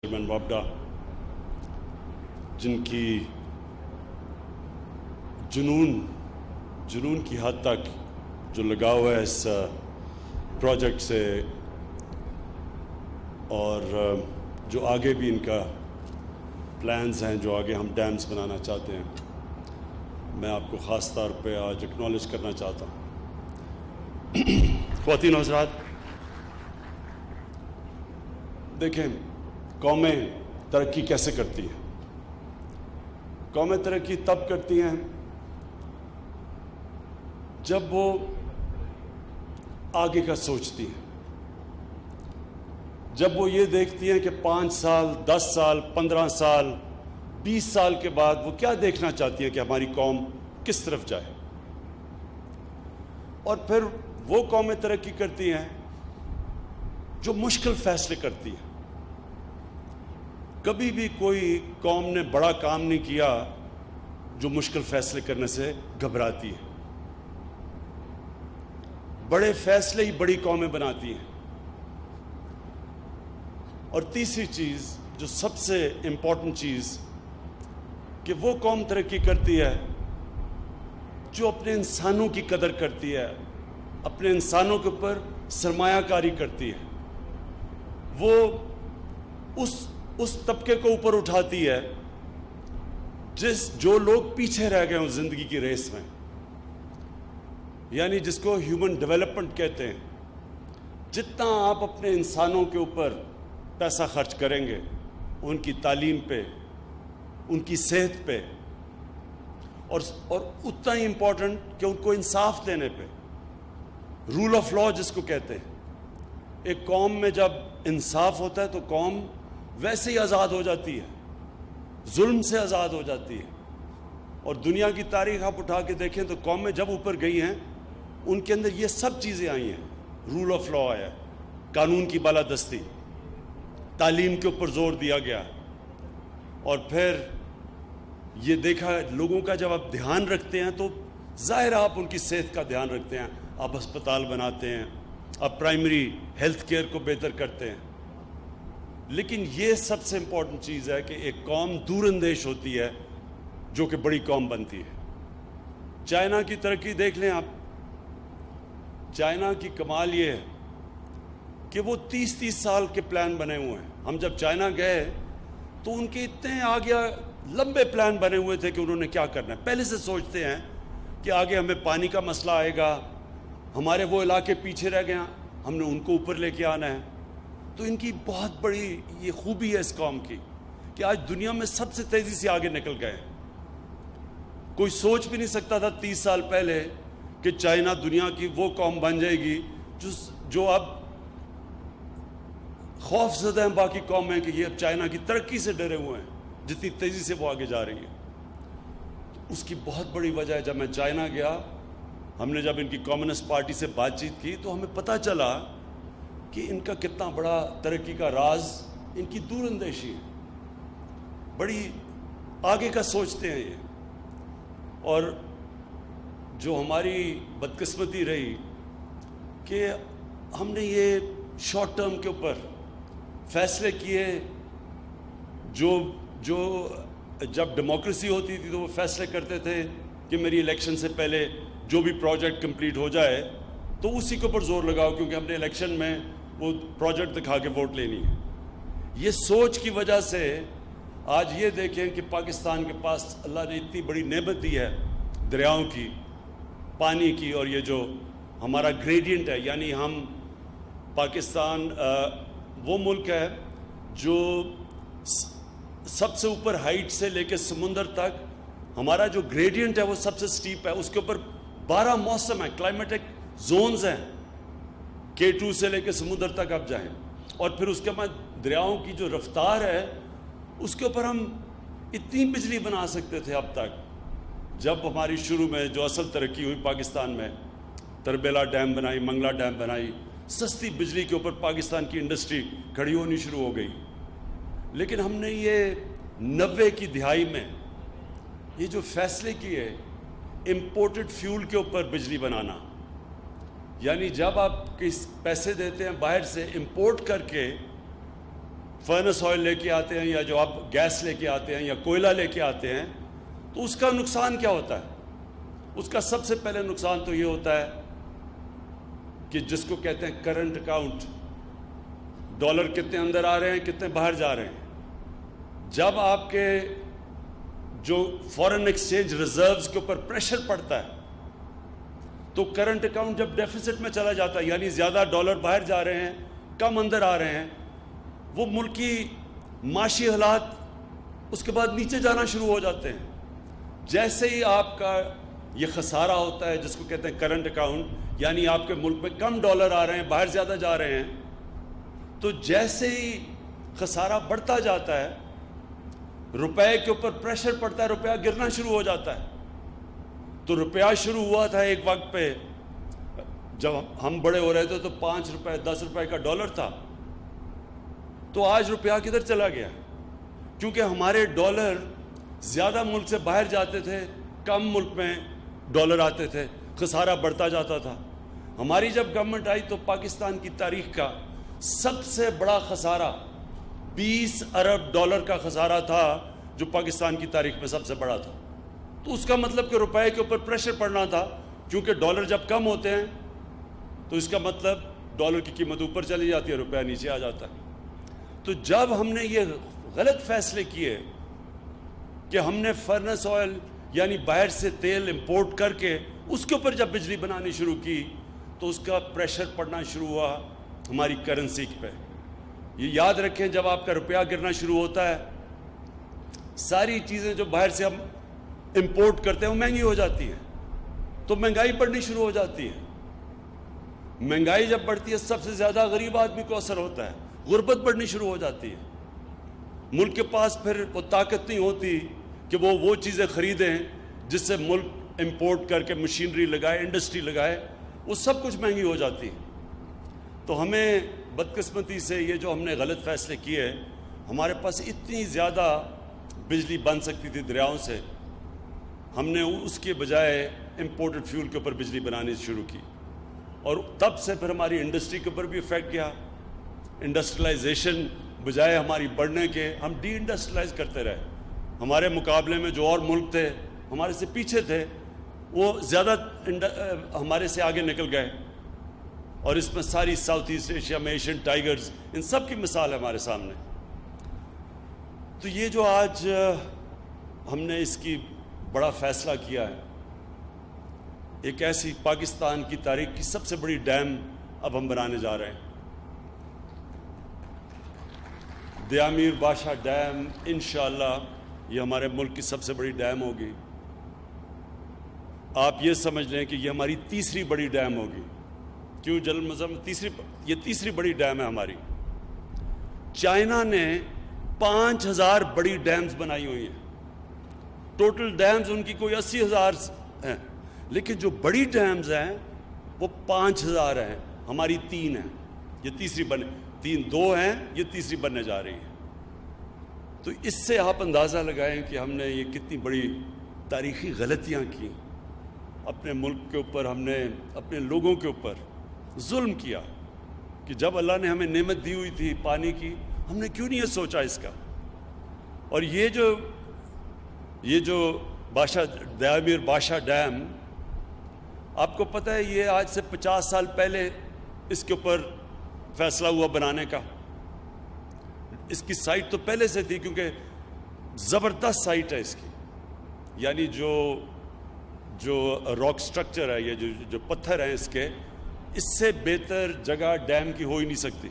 Chairman وابڈا جن کی جنون کی حد تک جو لگا ہوا ہے اس پروجیکٹ سے اور جو آگے بھی ان کا پلانز ہیں، جو آگے ہم ڈیمز بنانا چاہتے ہیں، میں آپ کو خاص طور پہ آج اکنالج کرنا چاہتا ہوں۔ خواتین و حضرات، دیکھیں قومیں ترقی کیسے کرتی ہیں۔ قومیں ترقی تب کرتی ہیں جب وہ آگے کا سوچتی ہیں، جب وہ یہ دیکھتی ہیں کہ 5 سال 10 سال 15 سال 20 سال کے بعد وہ کیا دیکھنا چاہتی ہیں کہ ہماری قوم کس طرف جائے۔ اور پھر وہ قومیں ترقی کرتی ہیں جو مشکل فیصلے کرتی ہیں۔ کبھی بھی کوئی قوم نے بڑا کام نہیں کیا جو مشکل فیصلے کرنے سے گھبراتی ہے۔ بڑے فیصلے ہی بڑی قومیں بناتی ہیں۔ اور تیسری چیز جو سب سے امپورٹنٹ چیز کہ وہ قوم ترقی کرتی ہے جو اپنے انسانوں کی قدر کرتی ہے، اپنے انسانوں کے اوپر سرمایہ کاری کرتی ہے، وہ اس طبقے کو اوپر اٹھاتی ہے جو لوگ پیچھے رہ گئے ہوں زندگی کی ریس میں، یعنی جس کو ہیومن ڈیولپمنٹ کہتے ہیں۔ جتنا آپ اپنے انسانوں کے اوپر پیسہ خرچ کریں گے، ان کی تعلیم پہ، ان کی صحت پہ، اور اتنا ہی امپورٹنٹ کہ ان کو انصاف دینے پہ، رول آف لا جس کو کہتے ہیں۔ ایک قوم میں جب انصاف ہوتا ہے تو قوم ویسے ہی آزاد ہو جاتی ہے، ظلم سے آزاد ہو جاتی ہے۔ اور دنیا کی تاریخ آپ اٹھا کے دیکھیں تو قومیں جب اوپر گئی ہیں ان کے اندر یہ سب چیزیں آئی ہیں۔ رول آف لا آیا، قانون کی بالادستی، تعلیم کے اوپر زور دیا گیا، اور پھر یہ دیکھا لوگوں کا جب آپ دھیان رکھتے ہیں تو ظاہر آپ ان کی صحت کا دھیان رکھتے ہیں، آپ ہسپتال بناتے ہیں، آپ پرائمری ہیلتھ کیئر کو بہتر کرتے ہیں۔ لیکن یہ سب سے امپورٹنٹ چیز ہے کہ ایک قوم دور اندیش ہوتی ہے جو کہ بڑی قوم بنتی ہے۔ چائنا کی ترقی دیکھ لیں آپ۔ چائنا کی کمال یہ ہے کہ وہ 30 سال کے پلان بنے ہوئے ہیں۔ ہم جب چائنا گئے تو ان کے اتنے آگے لمبے پلان بنے ہوئے تھے کہ انہوں نے کیا کرنا ہے۔ پہلے سے سوچتے ہیں کہ آگے ہمیں پانی کا مسئلہ آئے گا، ہمارے وہ علاقے پیچھے رہ گئے ہیں، ہم نے ان کو اوپر لے کے آنا ہے۔ تو ان کی بہت بڑی یہ خوبی ہے اس قوم کی کہ آج دنیا میں سب سے تیزی سے آگے نکل گئے۔ کوئی سوچ بھی نہیں سکتا تھا 30 سال پہلے کہ چائنا دنیا کی وہ قوم بن جائے گی جو اب خوف زدہ ہیں باقی قومیں کہ یہ اب چائنا کی ترقی سے ڈرے ہوئے ہیں، جتنی تیزی سے وہ آگے جا رہی ہے۔ اس کی بہت بڑی وجہ ہے، جب میں چائنا گیا، ہم نے جب ان کی کمیونسٹ پارٹی سے بات چیت کی تو ہمیں پتہ چلا کہ ان کا کتنا بڑا ترقی کا راز ان کی دور اندیشی ہے، بڑی آگے کا سوچتے ہیں یہ۔ اور جو ہماری بدقسمتی رہی کہ ہم نے یہ شارٹ ٹرم کے اوپر فیصلے کیے، جو جب ڈیموکریسی ہوتی تھی تو وہ فیصلے کرتے تھے کہ میری الیکشن سے پہلے جو بھی پروجیکٹ کمپلیٹ ہو جائے تو اسی کے اوپر زور لگاؤ، کیونکہ ہم نے الیکشن میں وہ پروجیکٹ دکھا کے ووٹ لینی ہے۔ یہ سوچ کی وجہ سے آج یہ دیکھیں کہ پاکستان کے پاس اللہ نے اتنی بڑی نعمت دی ہے دریاؤں کی، پانی کی، اور یہ جو ہمارا گریڈینٹ ہے، یعنی ہم پاکستان وہ ملک ہے جو سب سے اوپر ہائٹ سے لے کے سمندر تک ہمارا جو گریڈینٹ ہے وہ سب سے سٹیپ ہے۔ اس کے اوپر 12 موسم ہیں، کلائمیٹک زونز ہیں، K2 سے لے کے سمندر تک آپ جائیں۔ اور پھر اس کے بعد دریاؤں کی جو رفتار ہے اس کے اوپر ہم اتنی بجلی بنا سکتے تھے اب تک۔ جب ہماری شروع میں جو اصل ترقی ہوئی پاکستان میں، تربیلا ڈیم بنائی، منگلا ڈیم بنائی، سستی بجلی کے اوپر پاکستان کی انڈسٹری کھڑی ہونی شروع ہو گئی۔ لیکن ہم نے یہ 90 کی دہائی میں یہ جو فیصلے کیے امپورٹڈ فیول کے اوپر بجلی بنانا، یعنی جب آپ پیسے دیتے ہیں باہر سے امپورٹ کر کے فرنس آئل لے کے آتے ہیں یا جو آپ گیس لے کے آتے ہیں یا کوئلہ لے کے آتے ہیں تو اس کا نقصان کیا ہوتا ہے؟ اس کا سب سے پہلے نقصان تو یہ ہوتا ہے کہ جس کو کہتے ہیں کرنٹ اکاؤنٹ، ڈالر کتنے اندر آ رہے ہیں کتنے باہر جا رہے ہیں. جب آپ کے جو فارن ایکسچینج ریزروز کے اوپر پریشر پڑتا ہے تو کرنٹ اکاؤنٹ جب ڈیفیسٹ میں چلا جاتا ہے، یعنی زیادہ ڈالر باہر جا رہے ہیں کم اندر آ رہے ہیں، وہ ملک کی معاشی حالات اس کے بعد نیچے جانا شروع ہو جاتے ہیں. جیسے ہی آپ کا یہ خسارہ ہوتا ہے جس کو کہتے ہیں کرنٹ اکاؤنٹ، یعنی آپ کے ملک میں کم ڈالر آ رہے ہیں باہر زیادہ جا رہے ہیں، تو جیسے ہی خسارہ بڑھتا جاتا ہے روپے کے اوپر پریشر پڑتا ہے، روپیہ گرنا شروع ہو جاتا ہے. تو روپیہ شروع ہوا تھا ایک وقت پہ جب ہم بڑے ہو رہے تھے تو 5 روپے 10 روپے کا ڈالر تھا، تو آج روپیہ کدھر چلا گیا؟ کیونکہ ہمارے ڈالر زیادہ ملک سے باہر جاتے تھے، کم ملک میں ڈالر آتے تھے، خسارہ بڑھتا جاتا تھا. ہماری جب گورنمنٹ آئی تو پاکستان کی تاریخ کا سب سے بڑا خسارہ 20 ارب ڈالر کا خسارہ تھا جو پاکستان کی تاریخ میں سب سے بڑا تھا. تو اس کا مطلب کہ روپے کے اوپر پریشر پڑنا تھا، کیونکہ ڈالر جب کم ہوتے ہیں تو اس کا مطلب ڈالر کی قیمت اوپر چلی جاتی ہے، روپیہ نیچے آ جاتا ہے. تو جب ہم نے یہ غلط فیصلے کیے کہ ہم نے فرنس آئل یعنی باہر سے تیل امپورٹ کر کے اس کے اوپر جب بجلی بنانی شروع کی تو اس کا پریشر پڑنا شروع ہوا ہماری کرنسی پہ. یہ یاد رکھیں جب آپ کا روپیہ گرنا شروع ہوتا ہے ساری چیزیں جو باہر سے ہم امپورٹ کرتے ہیں وہ مہنگی ہو جاتی ہیں، تو مہنگائی بڑھنی شروع ہو جاتی ہے. مہنگائی جب بڑھتی ہے سب سے زیادہ غریب آدمی کو اثر ہوتا ہے، غربت بڑھنی شروع ہو جاتی ہے. ملک کے پاس پھر وہ طاقت نہیں ہوتی کہ وہ چیزیں خریدیں جس سے ملک امپورٹ کر کے مشینری لگائے، انڈسٹری لگائے، وہ سب کچھ مہنگی ہو جاتی ہے. تو ہمیں بدقسمتی سے یہ جو ہم نے غلط فیصلے کیے، ہمارے پاس اتنی زیادہ بجلی بن سکتی تھی دریاؤں سے، ہم نے اس کے بجائے امپورٹڈ فیول کے اوپر بجلی بنانی شروع کی. اور تب سے پھر ہماری انڈسٹری کے اوپر بھی افیکٹ کیا. انڈسٹریلائزیشن بجائے ہماری بڑھنے کے ہم ڈی انڈسٹریلائز کرتے رہے. ہمارے مقابلے میں جو اور ملک تھے ہمارے سے پیچھے تھے وہ زیادہ ہمارے سے آگے نکل گئے، اور اس میں ساری ساؤتھ ایسٹ ایشیا میں ایشین ٹائیگرز ان سب کی مثال ہے ہمارے سامنے. تو یہ جو آج ہم نے اس کی بڑا فیصلہ کیا ہے، ایک ایسی پاکستان کی تاریخ کی سب سے بڑی ڈیم اب ہم بنانے جا رہے ہیں. دیامیر بادشاہ ڈیم انشاءاللہ یہ ہمارے ملک کی سب سے بڑی ڈیم ہوگی. آپ یہ سمجھ لیں کہ یہ ہماری تیسری بڑی ڈیم ہوگی. کیوں جل مزم یہ تیسری بڑی ڈیم ہے ہماری. چائنا نے 5000 بڑی ڈیمز بنائی ہوئی ہیں. ٹوٹل ڈیمز ان کی کوئی 80,000 ہیں، لیکن جو بڑی ڈیمز ہیں وہ 5000 ہیں. ہماری 3 ہیں، یہ تیسری دو ہیں، یہ تیسری بننے جا رہی ہیں. تو اس سے آپ اندازہ لگائیں کہ ہم نے یہ کتنی بڑی تاریخی غلطیاں کی. اپنے ملک کے اوپر ہم نے اپنے لوگوں کے اوپر ظلم کیا کہ جب اللہ نے ہمیں نعمت دی ہوئی تھی پانی کی، ہم نے کیوں نہیں یہ سوچا اس کا. اور یہ جو دیامیر بادشاہ ڈیم، آپ کو پتہ ہے یہ آج سے 50 سال پہلے اس کے اوپر فیصلہ ہوا بنانے کا. اس کی سائٹ تو پہلے سے تھی کیونکہ زبردست سائٹ ہے اس کی، یعنی جو راک سٹرکچر ہے، یہ جو پتھر ہیں اس کے، اس سے بہتر جگہ ڈیم کی ہو ہی نہیں سکتی.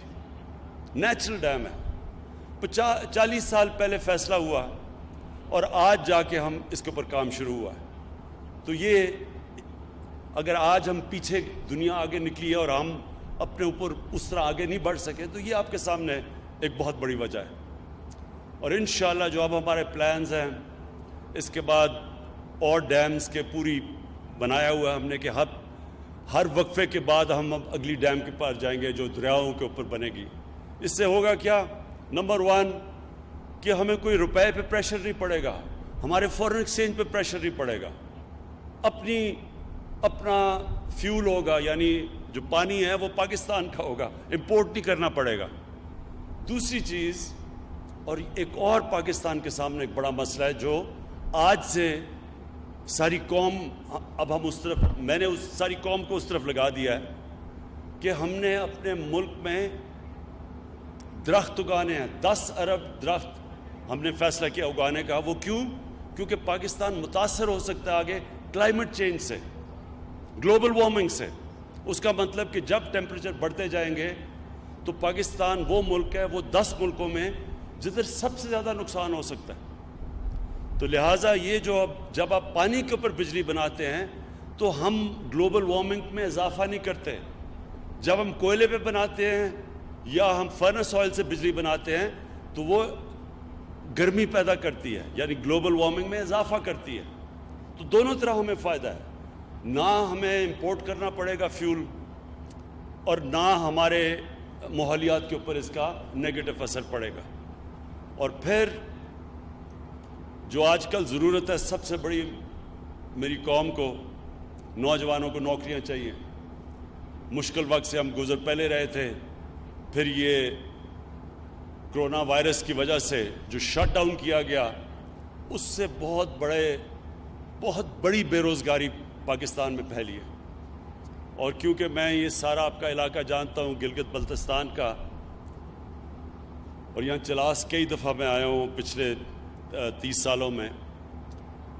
نیچرل ڈیم ہے. 40 سال پہلے فیصلہ ہوا اور آج جا کے ہم اس کے اوپر کام شروع ہوا ہے. تو یہ اگر آج ہم پیچھے دنیا آگے نکلی ہے اور ہم اپنے اوپر اس طرح آگے نہیں بڑھ سکے تو یہ آپ کے سامنے ایک بہت بڑی وجہ ہے. اور انشاءاللہ جو اب ہمارے پلانز ہیں اس کے بعد اور ڈیمز کے پوری بنایا ہوا ہے ہم نے کہ ہر وقفے کے بعد ہم اب اگلی ڈیم کے پاس جائیں گے جو دریاؤں کے اوپر بنے گی. اس سے ہوگا کیا؟ نمبر 1 کہ ہمیں کوئی روپے پہ پریشر نہیں پڑے گا، ہمارے فورن ایکسچینج پہ پریشر نہیں پڑے گا، اپنا فیول ہوگا، یعنی جو پانی ہے وہ پاکستان کا ہوگا، امپورٹ نہیں کرنا پڑے گا. دوسری چیز اور ایک اور پاکستان کے سامنے ایک بڑا مسئلہ ہے جو آج سے ساری قوم، اب ہم اس طرف، میں نے اس ساری قوم کو اس طرف لگا دیا ہے کہ ہم نے اپنے ملک میں درخت اگانے ہیں، 10 ارب درخت ہم نے فیصلہ کیا اگانے کا۔ وہ کیوں؟ کیونکہ پاکستان متاثر ہو سکتا ہے آگے کلائمیٹ چینج سے، گلوبل وارمنگ سے۔ اس کا مطلب کہ جب ٹیمپریچر بڑھتے جائیں گے تو پاکستان وہ ملک ہے، وہ 10 ملکوں میں جدھر سب سے زیادہ نقصان ہو سکتا ہے۔ تو لہٰذا یہ جو جب آپ پانی کے اوپر بجلی بناتے ہیں تو ہم گلوبل وارمنگ میں اضافہ نہیں کرتے۔ جب ہم کوئلے پہ بناتے ہیں یا ہم فرنس آئل سے بجلی بناتے ہیں تو وہ گرمی پیدا کرتی ہے، یعنی گلوبل وارمنگ میں اضافہ کرتی ہے۔ تو دونوں طرح ہمیں فائدہ ہے، نہ ہمیں امپورٹ کرنا پڑے گا فیول اور نہ ہمارے ماحولیات کے اوپر اس کا نیگیٹو اثر پڑے گا۔ اور پھر جو آج کل ضرورت ہے سب سے بڑی، میری قوم کو، نوجوانوں کو نوکریاں چاہیے۔ مشکل وقت سے ہم گزر پہلے رہے تھے، پھر یہ کرونا وائرس کی وجہ سے جو شٹ ڈاؤن کیا گیا اس سے بہت بڑی بے روزگاری پاکستان میں پھیلی ہے۔ اور کیونکہ میں یہ سارا آپ کا علاقہ جانتا ہوں، گلگت بلتستان کا، اور یہاں چلاس کئی دفعہ میں آیا ہوں پچھلے 30 سالوں میں،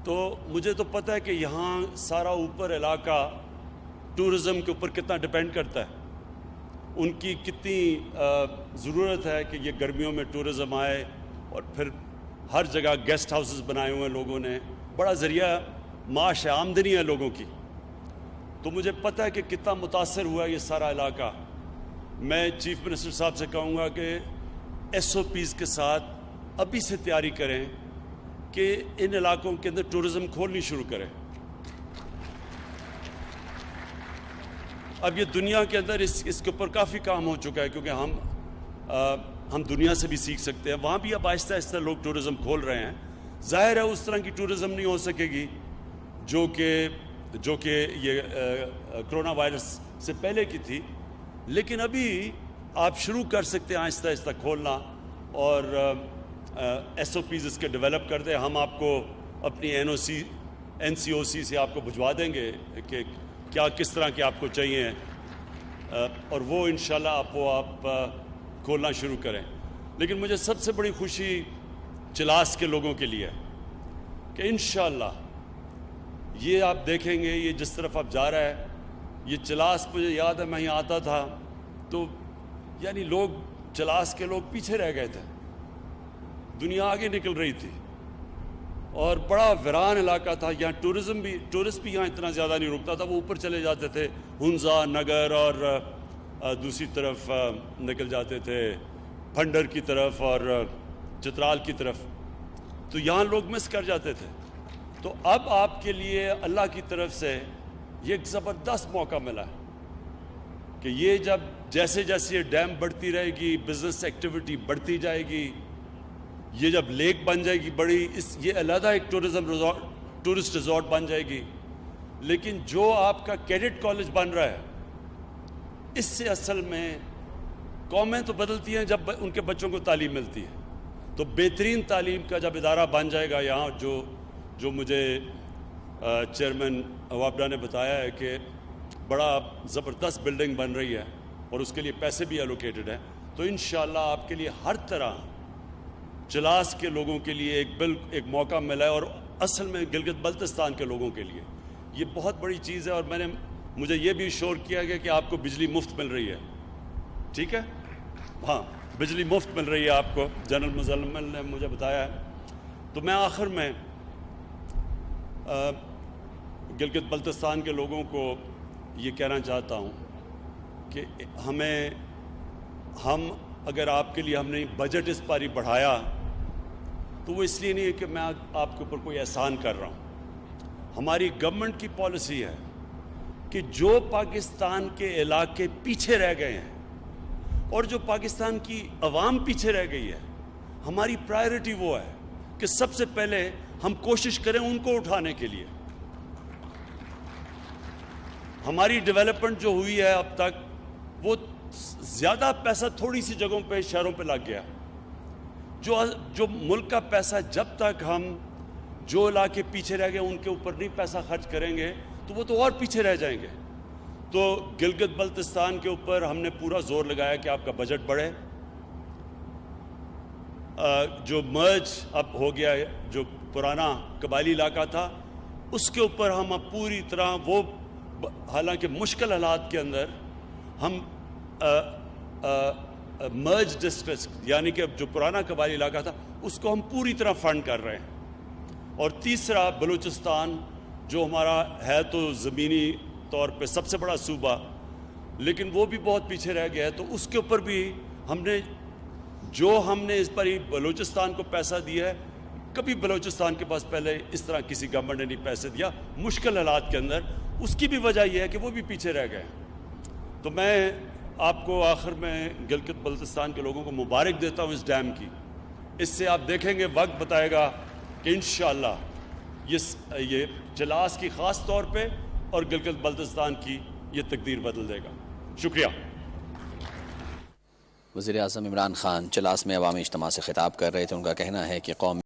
تو مجھے تو پتہ ہے کہ یہاں سارا اوپر علاقہ ٹورزم کے اوپر کتنا ڈیپینڈ کرتا ہے، ان کی کتنی ضرورت ہے کہ یہ گرمیوں میں ٹورزم آئے، اور پھر ہر جگہ گیسٹ ہاؤسز بنائے ہوئے ہیں لوگوں نے، بڑا ذریعہ معاش ہے، آمدنی ہے لوگوں کی۔ تو مجھے پتہ ہے کہ کتنا متاثر ہوا ہے یہ سارا علاقہ۔ میں چیف منسٹر صاحب سے کہوں گا کہ SOPs کے ساتھ ابھی سے تیاری کریں کہ ان علاقوں کے اندر ٹورزم کھولنی شروع کریں۔ اب یہ دنیا کے اندر اس کے اوپر کافی کام ہو چکا ہے، کیونکہ ہم دنیا سے بھی سیکھ سکتے ہیں۔ وہاں بھی اب آہستہ آہستہ لوگ ٹورزم کھول رہے ہیں۔ ظاہر ہے اس طرح کی ٹورزم نہیں ہو سکے گی جو کہ یہ کرونا وائرس سے پہلے کی تھی، لیکن ابھی آپ شروع کر سکتے ہیں آہستہ آہستہ کھولنا، اور SOPs اس کے ڈیولپ کر دیں۔ ہم آپ کو اپنی NCOC سے آپ کو بھجوا دیں گے کہ کس طرح کے آپ کو چاہیے، اور وہ انشاءاللہ آپ کھولنا شروع کریں۔ لیکن مجھے سب سے بڑی خوشی چلاس کے لوگوں کے لیے کہ انشاءاللہ یہ آپ دیکھیں گے، یہ جس طرف اب جا رہا ہے، یہ چلاس، مجھے یاد ہے میں یہاں آتا تھا تو یعنی چلاس کے لوگ پیچھے رہ گئے تھے، دنیا آگے نکل رہی تھی، اور بڑا ویران علاقہ تھا۔ یہاں ٹورسٹ بھی یہاں اتنا زیادہ نہیں رکتا تھا، وہ اوپر چلے جاتے تھے ہنزا نگر اور دوسری طرف نکل جاتے تھے پھنڈر کی طرف اور چترال کی طرف، تو یہاں لوگ مس کر جاتے تھے۔ تو اب آپ کے لیے اللہ کی طرف سے یہ ایک زبردست موقع ملا ہے کہ یہ جیسے یہ ڈیم بڑھتی رہے گی، بزنس ایکٹیویٹی بڑھتی جائے گی، یہ جب لیک بن جائے گی بڑی، یہ علیحدہ ایک ٹورسٹ ریزورٹ بن جائے گی۔ لیکن جو آپ کا کیڈٹ کالج بن رہا ہے، اس سے اصل میں قومیں تو بدلتی ہیں جب ان کے بچوں کو تعلیم ملتی ہے۔ تو بہترین تعلیم کا جب ادارہ بن جائے گا یہاں، جو مجھے چیئرمین وابڈا نے بتایا ہے کہ بڑا زبردست بلڈنگ بن رہی ہے اور اس کے لیے پیسے بھی الوکیٹڈ ہیں، تو انشاءاللہ آپ کے لیے ہر طرح چلاس کے لوگوں کے لیے ایک موقع ملا ہے، اور اصل میں گلگت بلتستان کے لوگوں کے لیے یہ بہت بڑی چیز ہے۔ اور مجھے یہ بھی شور کیا گیا کہ آپ کو بجلی مفت مل رہی ہے، ٹھیک ہے، ہاں بجلی مفت مل رہی ہے آپ کو، جنرل مزمل نے مجھے بتایا ہے۔ تو میں آخر میں گلگت بلتستان کے لوگوں کو یہ کہنا چاہتا ہوں کہ ہم اگر آپ کے لیے ہم نے بجٹ اس پاری بڑھایا تو وہ اس لیے نہیں ہے کہ میں آپ کے اوپر کوئی احسان کر رہا ہوں۔ ہماری گورنمنٹ کی پالیسی ہے کہ جو پاکستان کے علاقے پیچھے رہ گئے ہیں اور جو پاکستان کی عوام پیچھے رہ گئی ہے، ہماری پرائیورٹی وہ ہے کہ سب سے پہلے ہم کوشش کریں ان کو اٹھانے کے لیے۔ ہماری ڈیولپمنٹ جو ہوئی ہے اب تک، وہ زیادہ پیسہ تھوڑی سی جگہوں پہ، شہروں پہ لگ گیا، جو ملک کا پیسہ جب تک ہم جو علاقے پیچھے رہ گئے ان کے اوپر نہیں پیسہ خرچ کریں گے تو وہ تو اور پیچھے رہ جائیں گے. تو گلگت بلتستان کے اوپر ہم نے پورا زور لگایا کہ آپ کا بجٹ بڑھے. جو مرج اب ہو گیا ہے, جو پرانا قبائلی علاقہ تھا, اس کے اوپر ہم اب پوری طرح وہ, حالانکہ مشکل حالات کے اندر ہم مرج ڈسٹرکٹ یعنی کہ جو پرانا قبائلی علاقہ تھا اس کو ہم پوری طرح فنڈ کر رہے ہیں. اور تیسرا بلوچستان جو ہمارا ہے تو زمینی طور پہ سب سے بڑا صوبہ, لیکن وہ بھی بہت پیچھے رہ گیا ہے, تو اس کے اوپر بھی ہم نے اس پر ہی بلوچستان کو پیسہ دیا ہے. کبھی بلوچستان کے پاس پہلے اس طرح کسی گورنمنٹ نے نہیں پیسے دیا مشکل حالات کے اندر. اس کی بھی وجہ یہ ہے کہ وہ بھی پیچھے رہ گئے. تو میں آپ کو آخر میں گلگت بلتستان کے لوگوں کو مبارک دیتا ہوں اس ڈیم کی. اس سے آپ دیکھیں گے, وقت بتائے گا کہ انشاءاللہ یہ چلاس کی خاص طور پہ اور گلگت بلتستان کی یہ تقدیر بدل دے گا. شکریہ. وزیر اعظم عمران خان چلاس میں عوامی اجتماع سے خطاب کر رہے تھے. ان کا کہنا ہے کہ قوم